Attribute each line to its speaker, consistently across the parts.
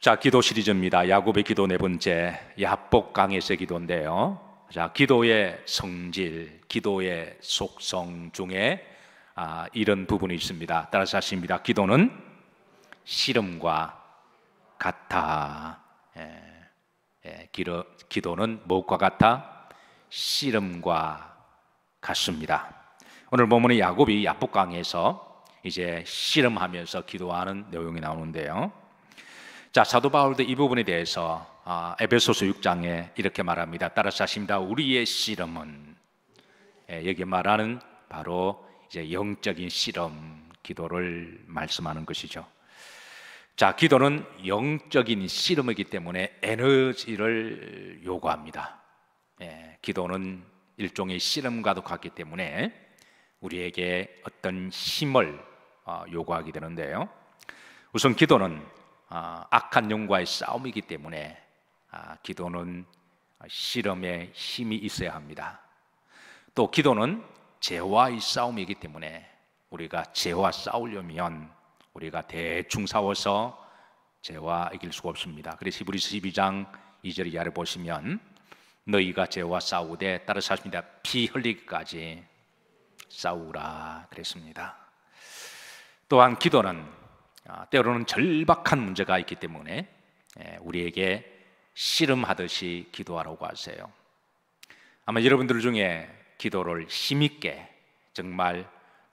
Speaker 1: 자, 기도 시리즈입니다. 야곱의 기도 네 번째, 야복 강에서의 기도인데요. 자, 기도의 성질, 기도의 속성 중에 이런 부분이 있습니다. 따라서 하십니다. 기도는 씨름과 같아. 기도는 무엇과 같아? 씨름과 같습니다. 오늘 본문의 야곱이 야복 강에서 이제 씨름하면서 기도하는 내용이 나오는데요. 자, 사도 바울도 이 부분에 대해서 에베소서 6장에 이렇게 말합니다. 따라서 하십니다. 우리의 씨름은, 여기 말하는 바로 이제 영적인 씨름, 기도를 말씀하는 것이죠. 자, 기도는 영적인 씨름이기 때문에 에너지를 요구합니다. 기도는 일종의 씨름과도 같기 때문에 우리에게 어떤 힘을 요구하게 되는데요. 우선 기도는 악한 영과의 싸움이기 때문에 기도는 씨름에 힘이 있어야 합니다. 또 기도는 죄와의 싸움이기 때문에 우리가 죄와 싸우려면 우리가 대충 싸워서 죄와 이길 수가 없습니다. 그래서 히브리서 12장 2절 이하를 보시면 너희가 죄와 싸우되 따라서 하십니다. 피 흘리기까지 싸우라 그랬습니다. 또한 기도는 때로는 절박한 문제가 있기 때문에 우리에게 씨름하듯이 기도하라고 하세요. 아마 여러분들 중에 기도를 힘있게 정말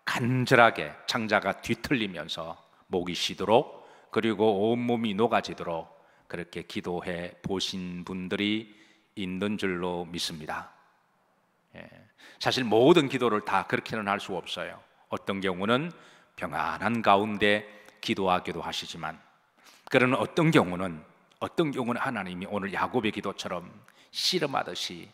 Speaker 1: 간절하게 창자가 뒤틀리면서 목이 쉬도록 그리고 온몸이 녹아지도록 그렇게 기도해 보신 분들이 있는 줄로 믿습니다. 사실 모든 기도를 다 그렇게는 할 수 없어요. 어떤 경우는 평안한 가운데 기도하기도 하시지만 그러나 어떤 경우는 하나님이 오늘 야곱의 기도처럼 씨름하듯이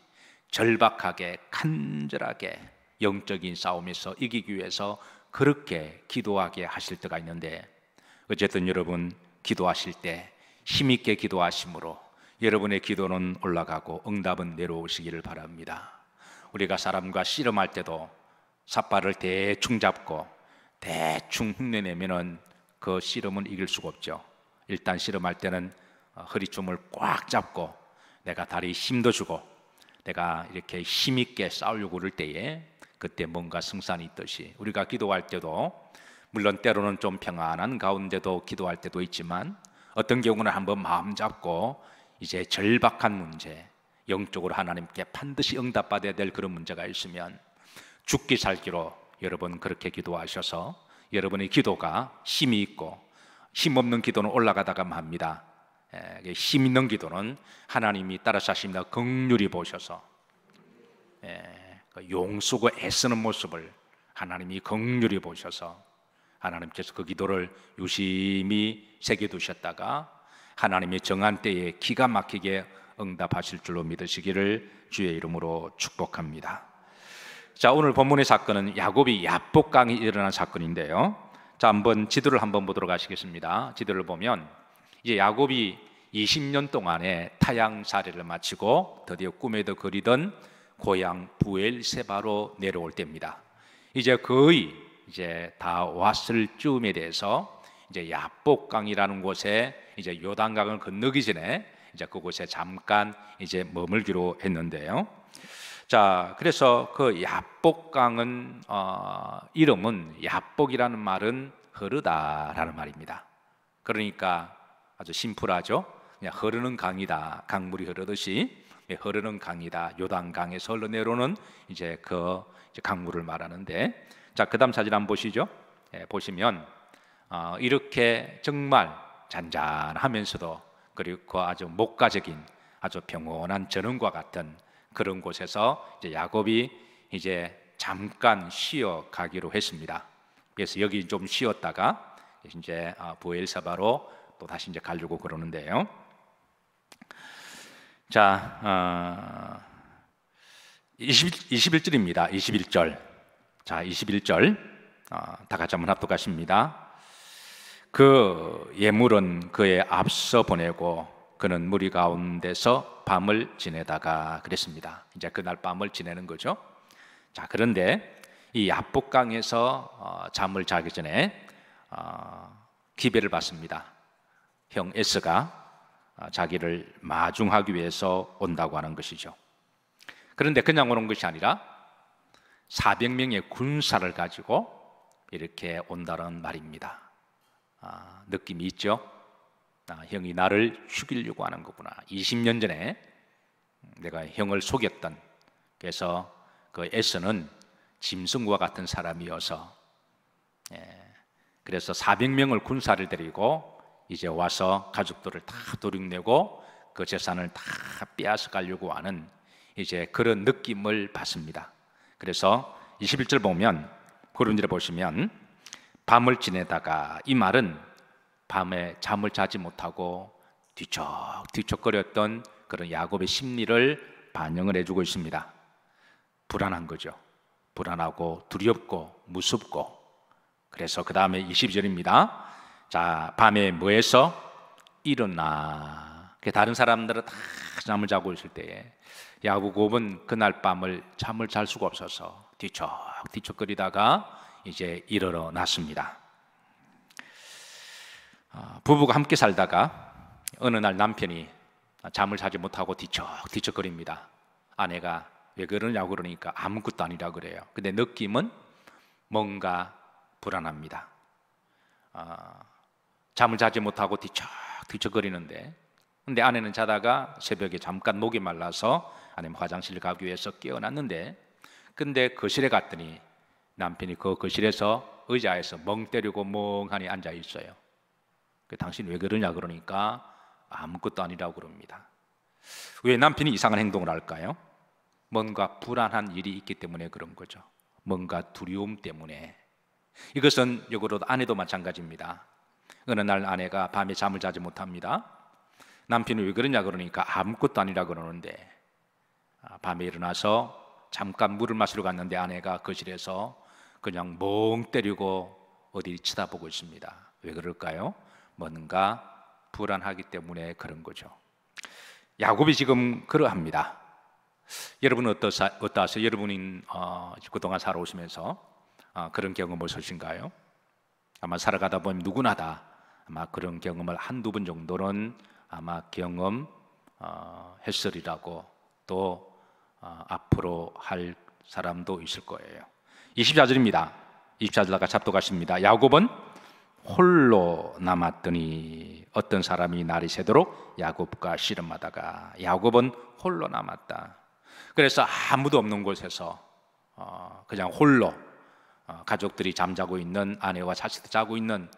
Speaker 1: 절박하게 간절하게 영적인 싸움에서 이기기 위해서 그렇게 기도하게 하실 때가 있는데, 어쨌든 여러분 기도하실 때 힘있게 기도하심으로 여러분의 기도는 올라가고 응답은 내려오시기를 바랍니다. 우리가 사람과 씨름할 때도 삿발을 대충 잡고 대충 흉내내면은 그 씨름은 이길 수가 없죠. 일단 씨름할 때는 허리춤을 꽉 잡고 내가 다리 힘도 주고 내가 이렇게 힘있게 싸우려고 그럴 때에 그때 뭔가 승산이 있듯이 우리가 기도할 때도 물론 때로는 좀 평안한 가운데도 기도할 때도 있지만 어떤 경우는 한번 마음 잡고 이제 절박한 문제, 영적으로 하나님께 반드시 응답받아야 될 그런 문제가 있으면 죽기 살기로 여러분 그렇게 기도하셔서 여러분의 기도가 힘이 있고 힘없는 기도는 올라가다가 맙니다. 힘 있는 기도는 하나님이 따라서 하십니다. 긍휼히 보셔서 용수고 애쓰는 모습을 하나님이 긍휼히 보셔서 하나님께서 그 기도를 유심히 새겨두셨다가 하나님의 정한 때에 기가 막히게 응답하실 줄로 믿으시기를 주의 이름으로 축복합니다. 자, 오늘 본문의 사건은 야곱이 야복강에 일어난 사건인데요. 자, 한번 지도를 한번 보도록 하시겠습니다. 지도를 보면 이제 야곱이 20년 동안의 타향살이를 마치고 드디어 꿈에도 그리던 고향 부엘세바로 내려올 때입니다. 이제 거의 다 왔을 즈음에 대해서 이제 야복강이라는 곳에 이제 요단강을 건너기 전에 이제 그곳에 잠깐 이제 머물기로 했는데요. 자, 그래서 그 야복강은 이름은 야복이라는 말은 흐르다라는 말입니다. 그러니까 아주 심플하죠. 그냥 흐르는 강이다. 강물이 흐르듯이 흐르는 강이다. 요단강에서 흘러내려오는 이제 그 강물을 말하는데, 자, 그다음 사진 한번 보시죠. 보시면 이렇게 정말 잔잔하면서도 그리고 아주 목가적인 아주 평온한 전원과 같은 그런 곳에서 이제 야곱이 이제 잠깐 쉬어 가기로 했습니다. 그래서 여기 좀 쉬었다가 이제 부엘세바로 또 다시 이제 가려고 그러는데요. 자, 21절입니다. 21절. 자, 21절. 다 같이 한번 합독하십니다. 그 예물은 그의 앞서 보내고 그는 무리 가운데서 밤을 지내다가 그랬습니다. 이제 그날 밤을 지내는 거죠. 자, 그런데 이 야복강에서 잠을 자기 전에 기별을 받습니다. 형 에스가 자기를 마중하기 위해서 온다고 하는 것이죠. 그런데 그냥 오는 것이 아니라 400명의 군사를 가지고 이렇게 온다는 말입니다. 느낌이 있죠? 형이 나를 죽이려고 하는 거구나. 20년 전에 내가 형을 속였던, 그래서 그 에서는 짐승과 같은 사람이어서, 그래서 400명을 군사를 데리고 이제 와서 가족들을 다 도륙내고 그 재산을 다 빼앗아 가려고 하는 이제 그런 느낌을 받습니다. 그래서 21절 보면, 그런지를 보시면, 밤을 지내다가, 이 말은 밤에 잠을 자지 못하고 뒤척뒤척거렸던 그런 야곱의 심리를 반영을 해주고 있습니다. 불안한 거죠. 불안하고 두렵고 무섭고. 그래서 그 다음에 22절입니다. 자, 밤에 뭐해서 일어나. 다른 사람들은 다 잠을 자고 있을 때에 야곱은 그날 밤을 잠을 잘 수가 없어서 뒤척뒤척거리다가 이제 일어났습니다. 부부가 함께 살다가 어느 날 남편이 잠을 자지 못하고 뒤척뒤척거립니다. 아내가 왜 그러냐고 그러니까 아무것도 아니라 그래요. 근데 느낌은 뭔가 불안합니다. 잠을 자지 못하고 뒤척뒤척거리는데, 근데 아내는 자다가 새벽에 잠깐 목이 말라서 아내는 화장실 가기 위해서 깨어났는데, 근데 거실에 갔더니 남편이 그 거실에서 의자에서 멍 때리고 멍하니 앉아 있어요. 당신 왜 그러냐 그러니까 아무것도 아니라고 그럽니다. 왜 남편이 이상한 행동을 할까요? 뭔가 불안한 일이 있기 때문에 그런 거죠. 뭔가 두려움 때문에. 이것은 역으로 아내도 마찬가지입니다. 어느 날 아내가 밤에 잠을 자지 못합니다. 남편이 왜 그러냐 그러니까 아무것도 아니라 그러는데, 밤에 일어나서 잠깐 물을 마시러 갔는데 아내가 거실에서 그냥 멍 때리고 어디 쳐다보고 있습니다. 왜 그럴까요? 뭔가 불안하기 때문에 그런 거죠. 야곱이 지금 그러합니다. 여러분은 어떠하세요? 여러분이 그동안 살아오시면서 그런 경험을 하신가요? 아마 살아가다 보면 누구나 다 아마 그런 경험을 한두 번 정도는 아마 경험했으리라고, 또 앞으로 할 사람도 있을 거예요. 24절입니다. 24절다가 잡도가십니다. 야곱은 홀로 남았더니 어떤 사람이 날이 새도록 야곱과 씨름하다가, 야곱은 홀로 남았다. 그래서 아무도 없는 곳에서 그냥 홀로, 가족들이 잠자고 있는, 아내와 자식도 자고 있는,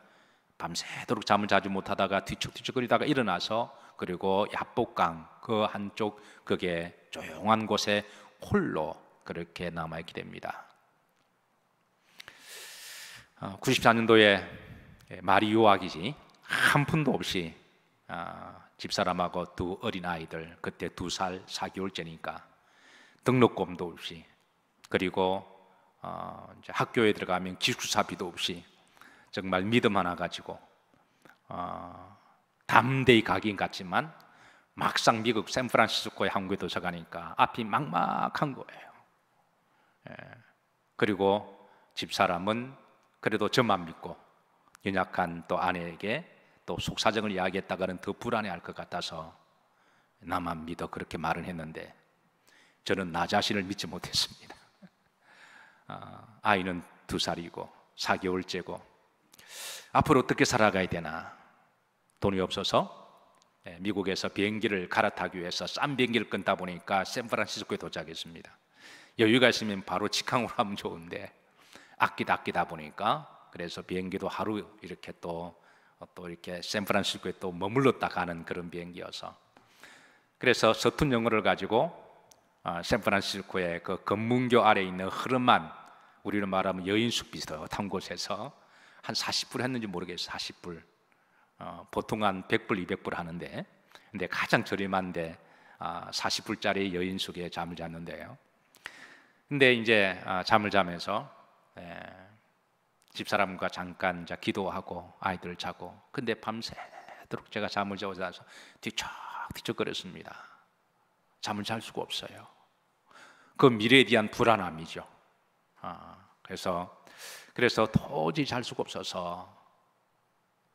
Speaker 1: 밤새도록 잠을 자지 못하다가 뒤척뒤척거리다가 일어나서, 그리고 야복강 그 한쪽 그게 조용한 곳에 홀로 그렇게 남아있게 됩니다. 94년도에 말이 유학이지 한 푼도 없이 집사람하고 두 어린 아이들, 그때 2살 4개월째니까 등록금도 없이, 그리고 이제 학교에 들어가면 기숙사비도 없이 정말 믿음 하나 가지고 담대히 가긴 갔지만 막상 미국 샌프란시스코에 한국에 도착하니까 앞이 막막한 거예요. 그리고 집사람은 그래도 저만 믿고 연약한 또 아내에게 또 속사정을 이야기했다가는 더 불안해할 것 같아서 나만 믿어 그렇게 말을 했는데, 저는 나 자신을 믿지 못했습니다. 아이는 2살이고 4개월째고 앞으로 어떻게 살아가야 되나. 돈이 없어서 미국에서 비행기를 갈아타기 위해서 싼 비행기를 끊다 보니까 샌프란시스코에 도착했습니다. 여유가 있으면 바로 직항으로 하면 좋은데 아끼다 보니까, 그래서 비행기도 하루 이렇게 또 이렇게 샌프란시스코에 또 머물렀다 가는 그런 비행기여서, 그래서 서툰 영어를 가지고 샌프란시스코의 그 검문교 아래에 있는 흐름만, 우리로 말하면 여인숙 비슷한 곳에서 한 40불 했는지 모르겠어요. 40불. 보통 한 100불, 200불 하는데, 근데 가장 저렴한데 40불짜리 여인숙에 잠을 잤는데요. 근데 이제 잠을 자면서 집사람과 잠깐 이제 기도하고 아이들을 자고, 근데 밤새도록 제가 잠을 자서 뒤척뒤척거렸습니다. 잠을 잘 수가 없어요. 그 미래에 대한 불안함이죠. 그래서 도저히 잘 수가 없어서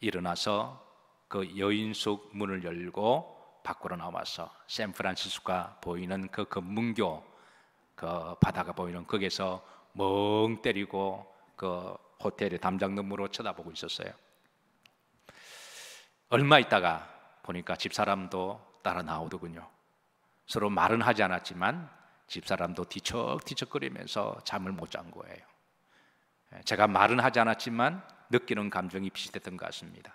Speaker 1: 일어나서 그 여인숙 문을 열고 밖으로 나와서 샌프란시스코가 보이는 그 금문교 그 바다가 보이는 거기에서 멍 때리고 그 호텔의 담장 너머로 쳐다보고 있었어요. 얼마 있다가 보니까 집사람도 따라 나오더군요. 서로 말은 하지 않았지만 집사람도 뒤척뒤척거리면서 잠을 못 잔 거예요. 제가 말은 하지 않았지만 느끼는 감정이 비슷했던 것 같습니다.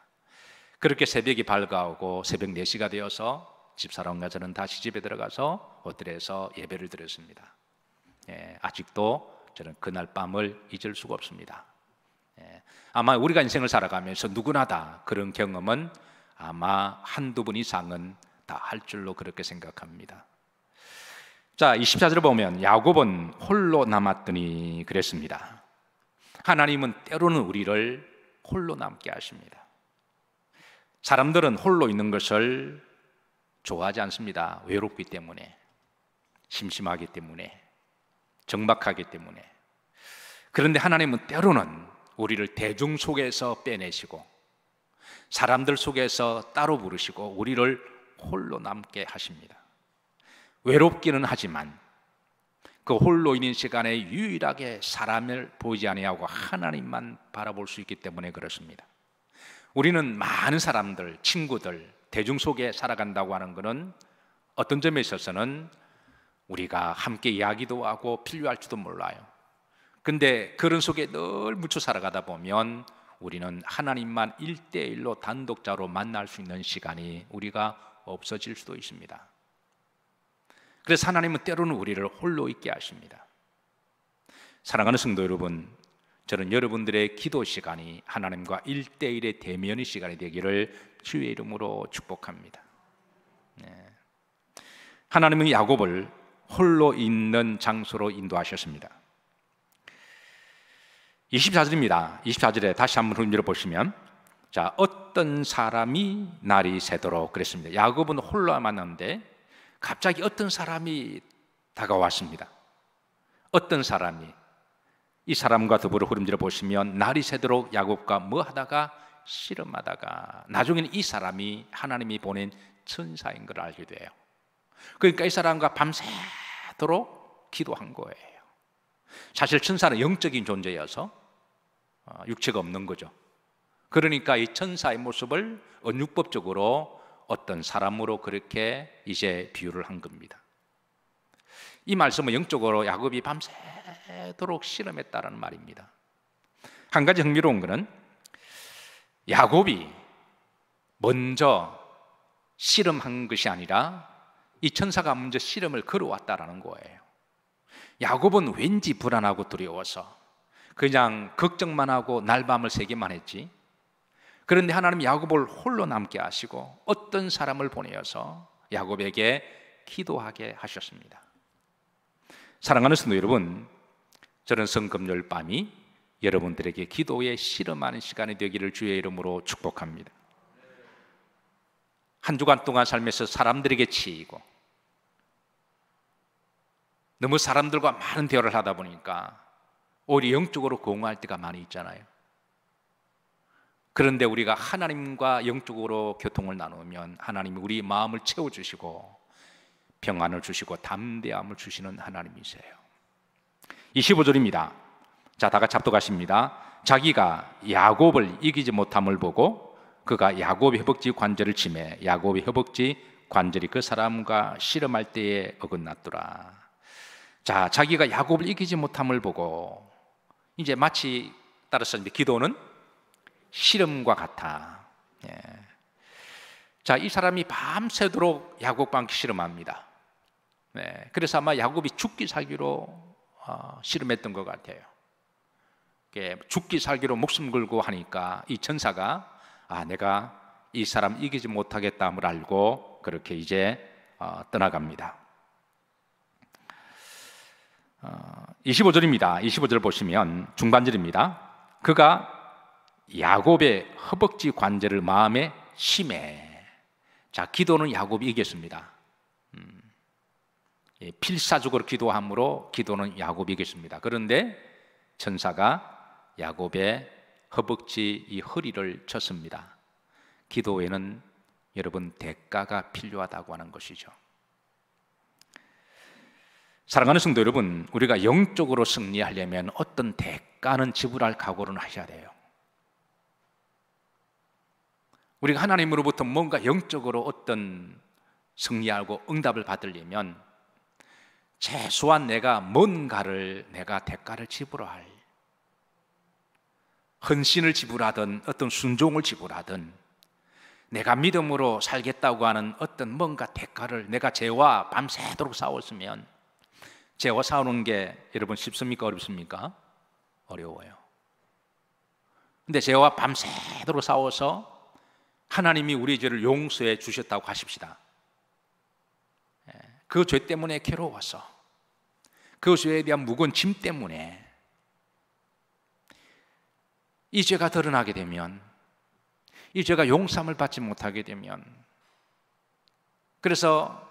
Speaker 1: 그렇게 새벽이 밝아오고 새벽 4시가 되어서 집사람과 저는 다시 집에 들어가서 호텔에서 예배를 드렸습니다. 아직도 저는 그날 밤을 잊을 수가 없습니다. 아마 우리가 인생을 살아가면서 누구나 다 그런 경험은 아마 한두 번 이상은 다 할 줄로 그렇게 생각합니다. 자, 24절을 보면 야곱은 홀로 남았더니 그랬습니다. 하나님은 때로는 우리를 홀로 남게 하십니다. 사람들은 홀로 있는 것을 좋아하지 않습니다. 외롭기 때문에, 심심하기 때문에, 적막하기 때문에. 그런데 하나님은 때로는 우리를 대중 속에서 빼내시고 사람들 속에서 따로 부르시고 우리를 홀로 남게 하십니다. 외롭기는 하지만 그 홀로 있는 시간에 유일하게 사람을 보지 아니하고 하나님만 바라볼 수 있기 때문에 그렇습니다. 우리는 많은 사람들, 친구들, 대중 속에 살아간다고 하는 것은 어떤 점에 있어서는 우리가 함께 이야기도 하고 필요할지도 몰라요. 근데 그런 속에 늘 묻혀 살아가다 보면 우리는 하나님만 1대1로 단독자로 만날 수 있는 시간이 우리가 없어질 수도 있습니다. 그래서 하나님은 때로는 우리를 홀로 있게 하십니다. 사랑하는 성도 여러분, 저는 여러분들의 기도 시간이 하나님과 1대1의 대면의 시간이 되기를 주의 이름으로 축복합니다. 하나님은 야곱을 홀로 있는 장소로 인도하셨습니다. 24절입니다. 24절에 다시 한번 흔들어 보시면, 자, 어떤 사람이 날이 새도록 그랬습니다. 야곱은 홀로 만났는데 갑자기 어떤 사람이 다가왔습니다. 어떤 사람이, 이 사람과 더불어 흐름질러 보시면 날이 새도록 야곱과 뭐 하다가 씨름하다가 나중에는 이 사람이 하나님이 보낸 천사인 걸 알게 돼요. 그러니까 이 사람과 밤새도록 기도한 거예요. 사실 천사는 영적인 존재여서 육체가 없는 거죠. 그러니까 이 천사의 모습을 언유법적으로 어떤 사람으로 그렇게 이제 비유를 한 겁니다. 이 말씀은 영적으로 야곱이 밤새도록 씨름했다는 말입니다. 한 가지 흥미로운 것은 야곱이 먼저 씨름한 것이 아니라 이 천사가 먼저 씨름을 걸어왔다라는 거예요. 야곱은 왠지 불안하고 두려워서 그냥 걱정만 하고 날밤을 새기만 했지. 그런데 하나님 야곱을 홀로 남게 하시고 어떤 사람을 보내어서 야곱에게 기도하게 하셨습니다. 사랑하는 성도 여러분, 저는 성금요일 밤이 여러분들에게 기도에 씨름하는 시간이 되기를 주의 이름으로 축복합니다. 한 주간 동안 살면서 사람들에게 치이고 너무 사람들과 많은 대화를 하다 보니까 오히려 영적으로 공허할 때가 많이 있잖아요. 그런데 우리가 하나님과 영적으로 교통을 나누면 하나님이 우리 마음을 채워주시고 평안을 주시고 담대함을 주시는 하나님이세요. 25절입니다. 자, 다 같이 합독하십니다. 자기가 야곱을 이기지 못함을 보고 그가 야곱의 허벅지 관절을 치매 야곱의 허벅지 관절이 그 사람과 씨름할 때에 어긋났더라. 자, 자기가 야곱을 이기지 못함을 보고 이제 마치 따라서 기도는 씨름과 같아. 자, 이 사람이 밤새도록 야곱과 함께 씨름합니다. 그래서 아마 야곱이 죽기 살기로 씨름했던 것 같아요. 죽기 살기로 목숨 걸고 하니까 이 천사가 내가 이 사람 이기지 못하겠다함을 알고 그렇게 이제 떠나갑니다. 25절입니다. 25절 보시면 중반절입니다. 그가 야곱의 허벅지 관절을 마음에 심해. 자, 기도는 야곱이 이겼습니다. 필사적으로 기도함으로 기도는 야곱이 이겼습니다. 그런데 천사가 야곱의 허벅지 이 허리를 쳤습니다. 기도에는 여러분, 대가가 필요하다고 하는 것이죠. 사랑하는 성도 여러분, 우리가 영적으로 승리하려면 어떤 대가는 지불할 각오는 하셔야 돼요. 우리가 하나님으로부터 뭔가 영적으로 어떤 승리하고 응답을 받으려면 최소한 내가 뭔가를, 내가 대가를 지불할, 헌신을 지불하든 어떤 순종을 지불하든 내가 믿음으로 살겠다고 하는 어떤 뭔가 대가를, 내가 죄와 밤새도록 싸웠으면, 죄와 싸우는 게 여러분 쉽습니까? 어렵습니까? 어려워요. 근데 죄와 밤새도록 싸워서 하나님이 우리 죄를 용서해 주셨다고 하십시다. 그 죄 때문에 괴로워서, 그 죄에 대한 무거운 짐 때문에 이 죄가 드러나게 되면, 이 죄가 용서함을 받지 못하게 되면, 그래서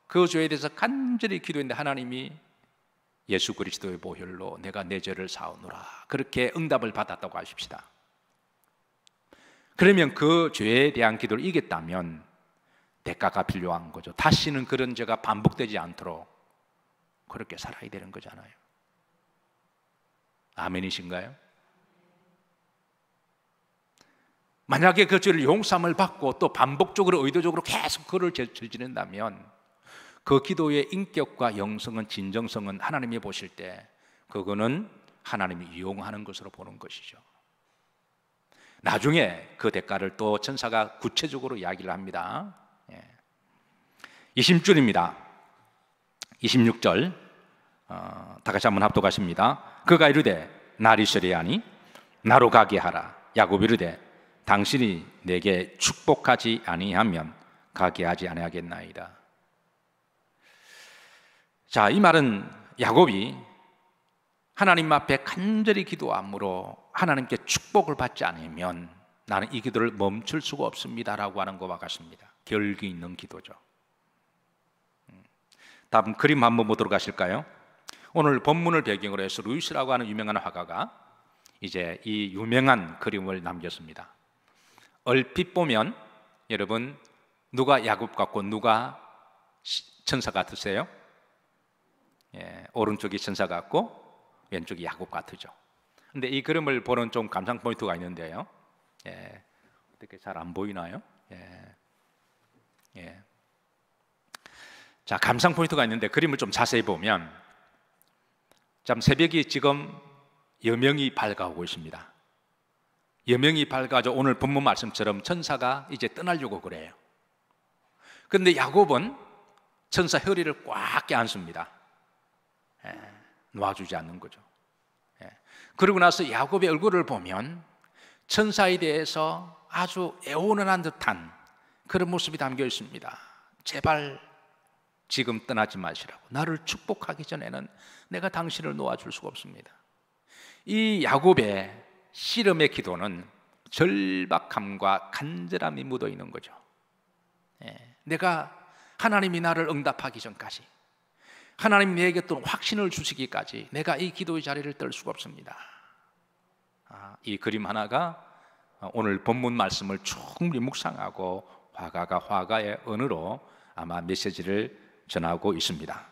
Speaker 1: 그 죄에 대해서 간절히 기도했는데 하나님이 예수 그리스도의 보혈로 내가 내 죄를 사오노라, 그렇게 응답을 받았다고 하십시다. 그러면 그 죄에 대한 기도를 이겼다면 대가가 필요한 거죠. 다시는 그런 죄가 반복되지 않도록 그렇게 살아야 되는 거잖아요. 아멘이신가요? 만약에 그 죄를 용서함을 받고 또 반복적으로 의도적으로 계속 그를 저지른다면 그 기도의 인격과 영성은, 진정성은 하나님이 보실 때 그거는 하나님이 이용하는 것으로 보는 것이죠. 나중에 그 대가를 또 천사가 구체적으로 이야기를 합니다. 20줄입니다. 26절 다 같이 한번 합독하십니다. 그가 이르되 날이 서려하니 나로 가게 하라. 야곱이 이르되 당신이 내게 축복하지 아니하면 가게 하지 아니하겠나이다. 자, 이 말은 야곱이 하나님 앞에 간절히 기도함으로 하나님께 축복을 받지 않으면 나는 이 기도를 멈출 수가 없습니다라고 하는 것과 같습니다. 결기 있는 기도죠. 다음 그림 한번 보도록 하실까요? 오늘 본문을 배경으로 해서 루이스라고 하는 유명한 화가가 이제 이 유명한 그림을 남겼습니다. 얼핏 보면 여러분, 누가 야곱 같고 누가 천사 같으세요? 오른쪽이 천사 같고 왼쪽이 야곱 같으죠. 근데 이 그림을 보는 좀 감상 포인트가 있는데요. 어떻게 잘 안 보이나요? 자, 감상 포인트가 있는데 그림을 좀 자세히 보면 참 새벽이 지금 여명이 밝아오고 있습니다. 여명이 밝아져 오늘 본문 말씀처럼 천사가 이제 떠나려고 그래요. 그런데 야곱은 천사 허리를 꽉 껴안습니다. 놔주지 않는 거죠. 그러고 나서 야곱의 얼굴을 보면 천사에 대해서 아주 애원한 듯한 그런 모습이 담겨 있습니다. 제발 지금 떠나지 마시라고. 나를 축복하기 전에는 내가 당신을 놓아줄 수가 없습니다. 이 야곱의 씨름의 기도는 절박함과 간절함이 묻어 있는 거죠. 내가 하나님이 나를 응답하기 전까지, 하나님이 내게 또 확신을 주시기까지 내가 이 기도의 자리를 떨 수가 없습니다. 이 그림 하나가 오늘 본문 말씀을 충분히 묵상하고 화가가 화가의 언어로 아마 메시지를 전하고 있습니다.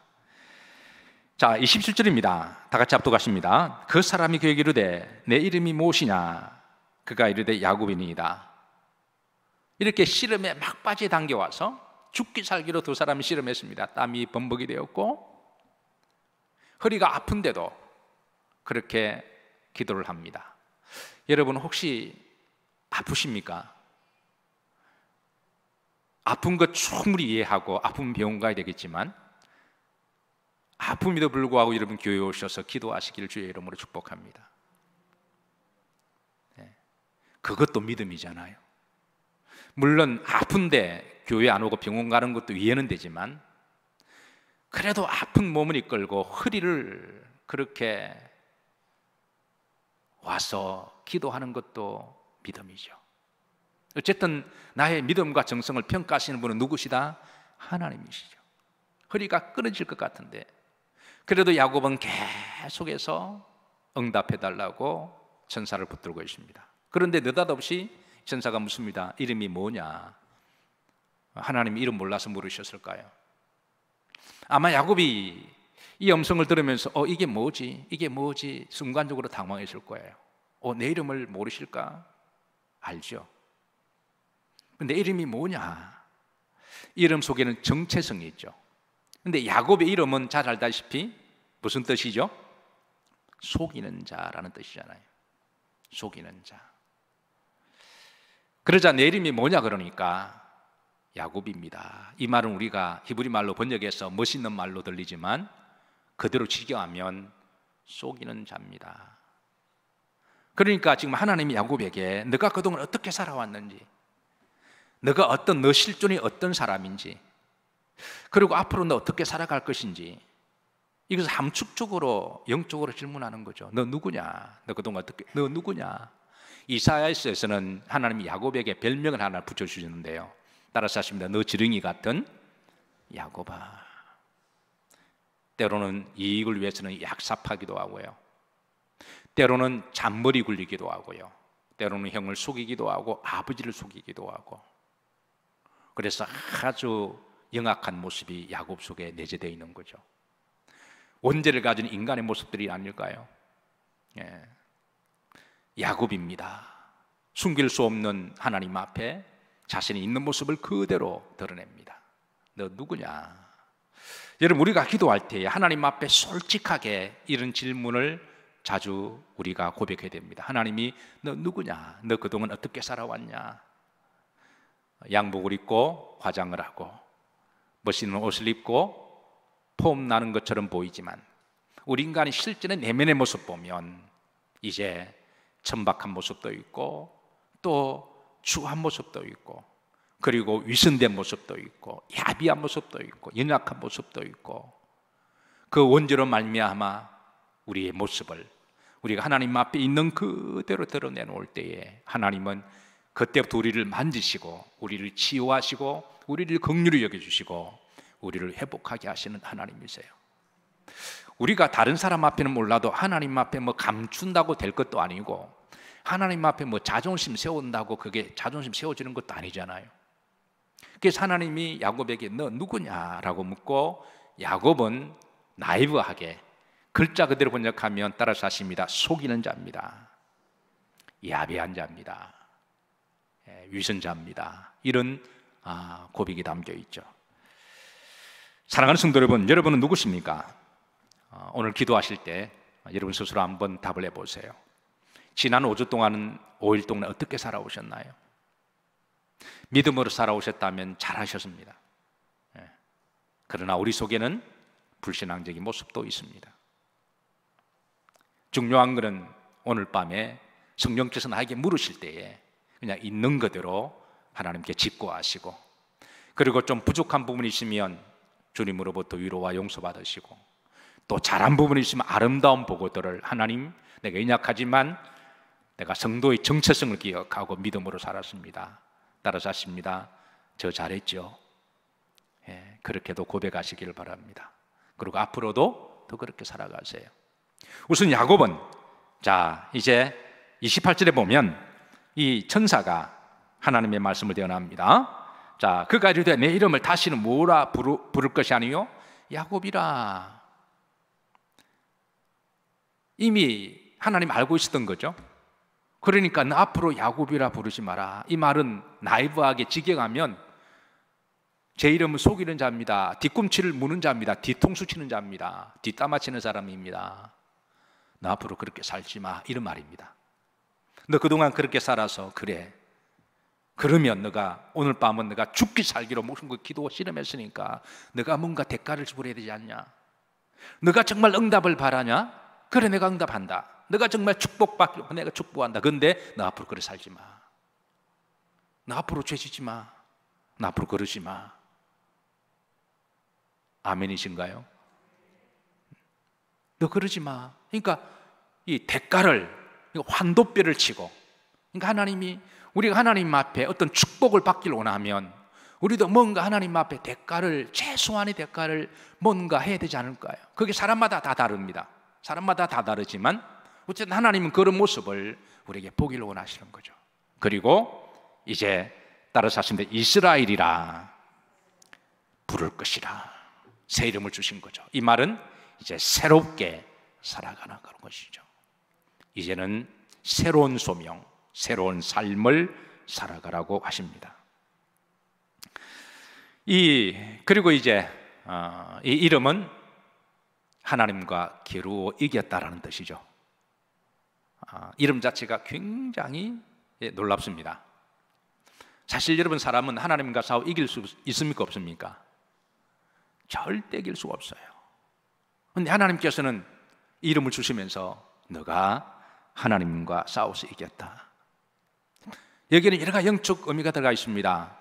Speaker 1: 자, 27절입니다. 다 같이 합독하십니다. 그 사람이 그에게 이르되 내 이름이 무엇이냐? 그가 이르되 야곱이니이다. 이렇게 씨름에 막바지에 당겨와서 죽기 살기로 두 사람이 씨름했습니다. 땀이 범벅이 되었고 허리가 아픈데도 그렇게 기도를 합니다. 여러분 혹시 아프십니까? 아픈 것 충분히 이해하고 아프면 병원 가야 되겠지만 아픔에도 불구하고 여러분 교회에 오셔서 기도하시기를 주의 이름으로 축복합니다. 그것도 믿음이잖아요. 물론 아픈데 교회 안 오고 병원 가는 것도 이해는 되지만 그래도 아픈 몸을 이끌고 허리를 그렇게 와서 기도하는 것도 믿음이죠. 어쨌든 나의 믿음과 정성을 평가하시는 분은 누구시다? 하나님이시죠. 허리가 끊어질 것 같은데 그래도 야곱은 계속해서 응답해달라고 천사를 붙들고 있습니다. 그런데 느닷없이 천사가 묻습니다. 이름이 뭐냐? 하나님 이름 몰라서 물으셨을까요? 아마 야곱이 이 음성을 들으면서 이게 뭐지? 이게 뭐지? 순간적으로 당황했을 거예요. 내 이름을 모르실까? 알죠. 근데 이름이 뭐냐? 이름 속에는 정체성이 있죠. 근데 야곱의 이름은 잘 알다시피 무슨 뜻이죠? 속이는 자라는 뜻이잖아요. 속이는 자. 그러자 내 이름이 뭐냐 그러니까 야곱입니다. 이 말은 우리가 히브리 말로 번역해서 멋있는 말로 들리지만 그대로 직역하면 속이는 자입니다. 그러니까 지금 하나님이 야곱에게 너가 그동안 어떻게 살아왔는지, 너가 너 실존이 어떤 사람인지, 그리고 앞으로 너 어떻게 살아갈 것인지, 이것을 함축적으로 영적으로 질문하는 거죠. 너 누구냐? 너 그동안 너 누구냐? 이사야서에서는 하나님이 야곱에게 별명을 하나 붙여주시는데요. 따라서 하십니다. 너 지렁이 같은 야곱아. 때로는 이익을 위해서는 약삽하기도 하고요, 때로는 잔머리 굴리기도 하고요, 때로는 형을 속이기도 하고 아버지를 속이기도 하고, 그래서 아주 영악한 모습이 야곱 속에 내재되어 있는 거죠. 원죄를 가진 인간의 모습들이 아닐까요? 예. 야곱입니다. 숨길 수 없는 하나님 앞에 자신이 있는 모습을 그대로 드러냅니다. 너 누구냐? 여러분, 우리가 기도할 때 하나님 앞에 솔직하게 이런 질문을 자주 우리가 고백해야 됩니다. 하나님이 너 누구냐? 너 그동안 어떻게 살아왔냐? 양복을 입고 화장을 하고 멋있는 옷을 입고 폼 나는 것처럼 보이지만 우리 인간이 실제는 내면의 모습 보면 이제 천박한 모습도 있고 또 추한 모습도 있고, 그리고 위선된 모습도 있고 야비한 모습도 있고 연약한 모습도 있고, 그 원죄로 말미암아 우리의 모습을 우리가 하나님 앞에 있는 그대로 드러내놓을 때에 하나님은 그때부터 우리를 만지시고 우리를 치유하시고 우리를 긍휼히 여겨주시고 우리를 회복하게 하시는 하나님이세요. 우리가 다른 사람 앞에는 몰라도 하나님 앞에 감춘다고 될 것도 아니고, 하나님 앞에 자존심 세운다고 그게 자존심 세워지는 것도 아니잖아요. 그래서 하나님이 야곱에게 너 누구냐라고 묻고, 야곱은 나이브하게 글자 그대로 번역하면 따라서 하십니다. 속이는 자입니다. 야비한 자입니다. 위선자입니다. 이런 고백이 담겨 있죠. 사랑하는 성도 여러분, 여러분은 누구십니까? 오늘 기도하실 때 여러분 스스로 한번 답을 해보세요. 지난 5주 동안은 5일 동안 어떻게 살아오셨나요? 믿음으로 살아오셨다면 잘하셨습니다. 그러나 우리 속에는 불신앙적인 모습도 있습니다. 중요한 것은 오늘 밤에 성령께서 나에게 물으실 때에 그냥 있는 그대로 하나님께 직고하시고, 그리고 좀 부족한 부분이 있으면 주님으로부터 위로와 용서받으시고, 또 잘한 부분이 있으면 아름다운 보고들을 하나님, 내가 연약하지만 내가 성도의 정체성을 기억하고 믿음으로 살았습니다. 따라서 하십니다. 저 잘했죠? 그렇게도 고백하시기를 바랍니다. 그리고 앞으로도 더 그렇게 살아가세요. 우선 야곱은, 자 이제 28절에 보면 이 천사가 하나님의 말씀을 대언합니다. 자, 그가 이르되 내 이름을 다시는 뭐라 부를 것이 아니요 야곱이라. 이미 하나님 알고 있었던 거죠. 그러니까 너 앞으로 야곱이라 부르지 마라. 이 말은 나이브하게 직역하면 제 이름은 속이는 자입니다. 뒤꿈치를 무는 자입니다. 뒤통수 치는 자입니다. 뒷담화치는 사람입니다. 너 앞으로 그렇게 살지 마, 이런 말입니다. 너 그동안 그렇게 살아서 그래. 그러면 너가 오늘 밤은 너가 죽기 살기로 모든 걸 기도 실험했으니까 너가 뭔가 대가를 지불해야 되지 않냐? 너가 정말 응답을 바라냐? 그래, 내가 응답한다. 너가 정말 축복받기로 내가 축복한다. 그런데 너 앞으로 그래 살지 마. 너 앞으로 죄지지 마. 너 앞으로 그러지 마. 아멘이신가요? 너 그러지 마. 그러니까 이 대가를, 환도뼈를 치고, 그러니까 하나님이, 우리가 하나님 앞에 어떤 축복을 받기를 원하면 우리도 뭔가 하나님 앞에 대가를, 최소한의 대가를 뭔가 해야 되지 않을까요? 그게 사람마다 다 다릅니다. 사람마다 다 다르지만 어쨌든 하나님은 그런 모습을 우리에게 보기를 원하시는 거죠. 그리고 이제 따라서 하시면 이스라엘이라. 부를 것이라. 새 이름을 주신 거죠. 이 말은 이제 새롭게 살아가는 그런 것이죠. 이제는 새로운 소명, 새로운 삶을 살아가라고 하십니다. 그리고 이제 이 이름은 하나님과 겨루어 이겼다라는 뜻이죠. 이름 자체가 굉장히 놀랍습니다. 사실 여러분, 사람은 하나님과 싸워 이길 수 있습니까, 없습니까? 절대 이길 수가 없어요. 그런데 하나님께서는 이름을 주시면서 너가 하나님과 싸워서 이겼다. 여기는 여러 가지 영적 의미가 들어가 있습니다.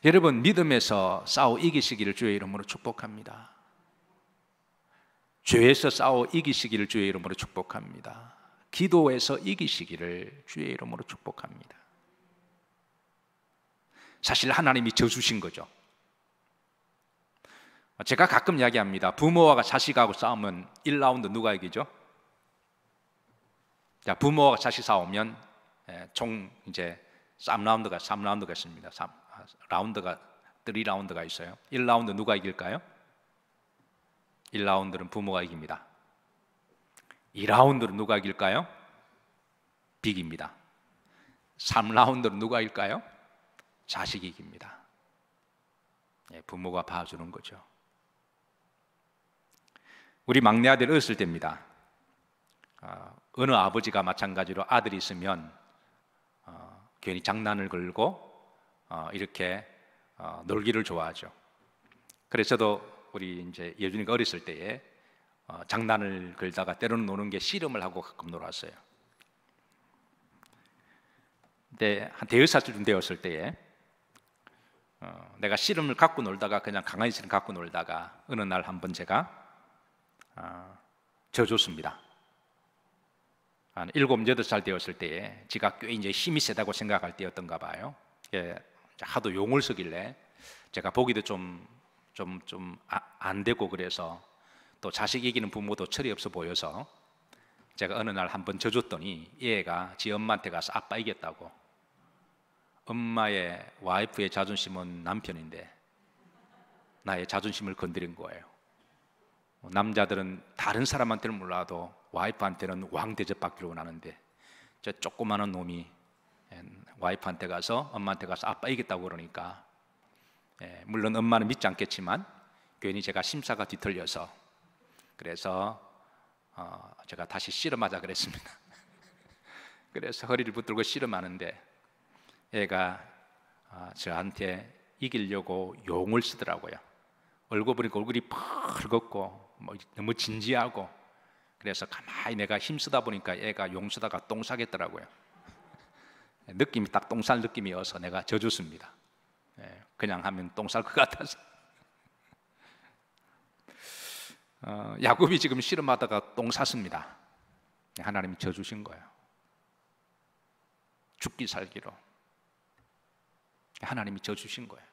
Speaker 1: 여러분, 믿음에서 싸워 이기시기를 주의 이름으로 축복합니다. 죄에서 싸워 이기시기를 주의 이름으로 축복합니다. 기도에서 이기시기를 주의 이름으로 축복합니다. 사실 하나님이 져주신 거죠. 제가 가끔 이야기합니다. 부모와 자식하고 싸우면 1라운드 누가 이기죠? 자, 부모와 자식 싸우면 총 이제 3라운드가 있습니다. 3라운드가 있어요. 1라운드 누가 이길까요? 1라운드는 부모가 이깁니다. 2라운드는 누가 이길까요? 빅입니다. 3라운드는 누가 이길까요? 자식이 이깁니다. 부모가 봐주는 거죠. 우리 막내 아들 어렸을 때입니다. 어느 아버지가 마찬가지로 아들이 있으면 괜히 장난을 걸고 이렇게 놀기를 좋아하죠. 그래서도 우리 이제 예준이가 어렸을 때에 장난을 걸다가 때로는 노는 게 씨름을 하고 가끔 놀았어요. 근데 한 대여섯쯤 되었을 때에 내가 씨름을 갖고 놀다가 그냥 강아지 씨름 갖고 놀다가 어느 날 한번 제가 져줬습니다. 한 7, 8살 되었을 때에 지가 꽤 이제 힘이 세다고 생각할 때였던가 봐요. 하도 용을 쓰길래 제가 보기도 좀 안 되고, 그래서 또 자식 이기는 부모도 철이 없어 보여서 제가 어느 날 한번 져줬더니 얘가 지 엄마한테 가서 아빠 이겼다고. 엄마의 와이프의 자존심은 남편인데 나의 자존심을 건드린 거예요. 남자들은 다른 사람한테는 몰라도 와이프한테는 왕 대접받기를 원하는데 저 조그마한 놈이 와이프한테 가서 엄마한테 가서 아빠 이겼다고 그러니까 물론 엄마는 믿지 않겠지만 괜히 제가 심사가 뒤틀려서 그래서 제가 다시 씨름하자 그랬습니다. 그래서 허리를 붙들고 씨름하는데 얘가 저한테 이기려고 용을 쓰더라고요. 얼굴 보니까 얼굴이 붉었고 너무 진지하고, 그래서 가만히 내가 힘쓰다 보니까 얘가 용 쓰다가 똥 싸겠더라고요. 느낌이 딱 똥 쌀 느낌이어서 내가 져줬습니다. 그냥 하면 똥 쌀 것 같아서. 야곱이 지금 씨름하다가 똥 쌌습니다. 하나님이 져주신 거예요. 죽기 살기로 하나님이 져주신 거예요.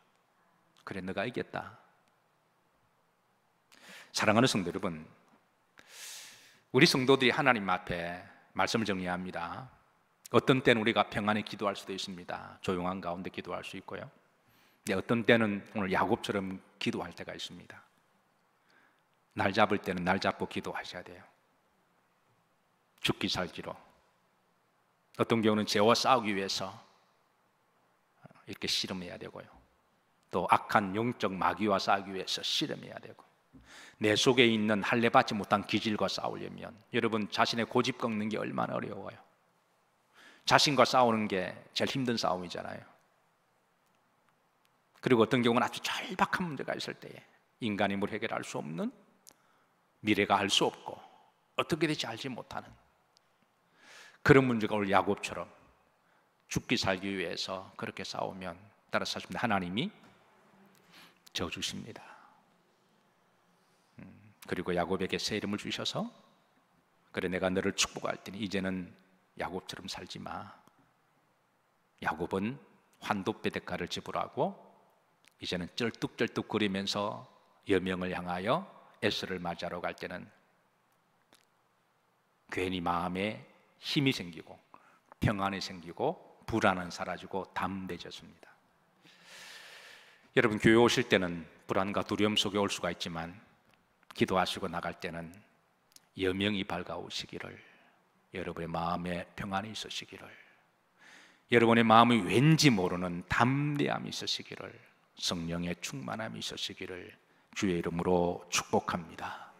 Speaker 1: 그래, 너가 이겼다. 사랑하는 성도 여러분, 우리 성도들이 하나님 앞에 말씀을 정리합니다. 어떤 때는 우리가 평안히 기도할 수도 있습니다. 조용한 가운데 기도할 수 있고요. 근데 어떤 때는 오늘 야곱처럼 기도할 때가 있습니다. 날 잡을 때는 날 잡고 기도하셔야 돼요. 죽기 살기로. 어떤 경우는 죄와 싸우기 위해서 이렇게 씨름해야 되고요. 또 악한 영적 마귀와 싸우기 위해서 씨름해야 되고, 내 속에 있는 할례받지 못한 기질과 싸우려면 여러분, 자신의 고집 꺾는 게 얼마나 어려워요. 자신과 싸우는 게 제일 힘든 싸움이잖아요. 그리고 어떤 경우는 아주 절박한 문제가 있을 때에 인간이 뭘 해결할 수 없는, 미래가 알 수 없고 어떻게 될지 알지 못하는 그런 문제가 오늘 야곱처럼 죽기 살기 위해서 그렇게 싸우면 따라서 하나님이 져주십니다. 그리고 야곱에게 새 이름을 주셔서 그래, 내가 너를 축복할 테니 이제는 야곱처럼 살지 마. 야곱은 환도배 대가를 지불하고 이제는 쩔뚝쩔뚝거리면서 여명을 향하여 에서를 맞이하러 갈 때는 괜히 마음에 힘이 생기고 평안이 생기고 불안은 사라지고 담대해졌습니다. 여러분 교회 오실 때는 불안과 두려움 속에 올 수가 있지만 기도하시고 나갈 때는 여명이 밝아오시기를, 여러분의 마음에 평안이 있으시기를, 여러분의 마음이 왠지 모르는 담대함이 있으시기를, 성령의 충만함이 있으시기를 주의 이름으로 축복합니다.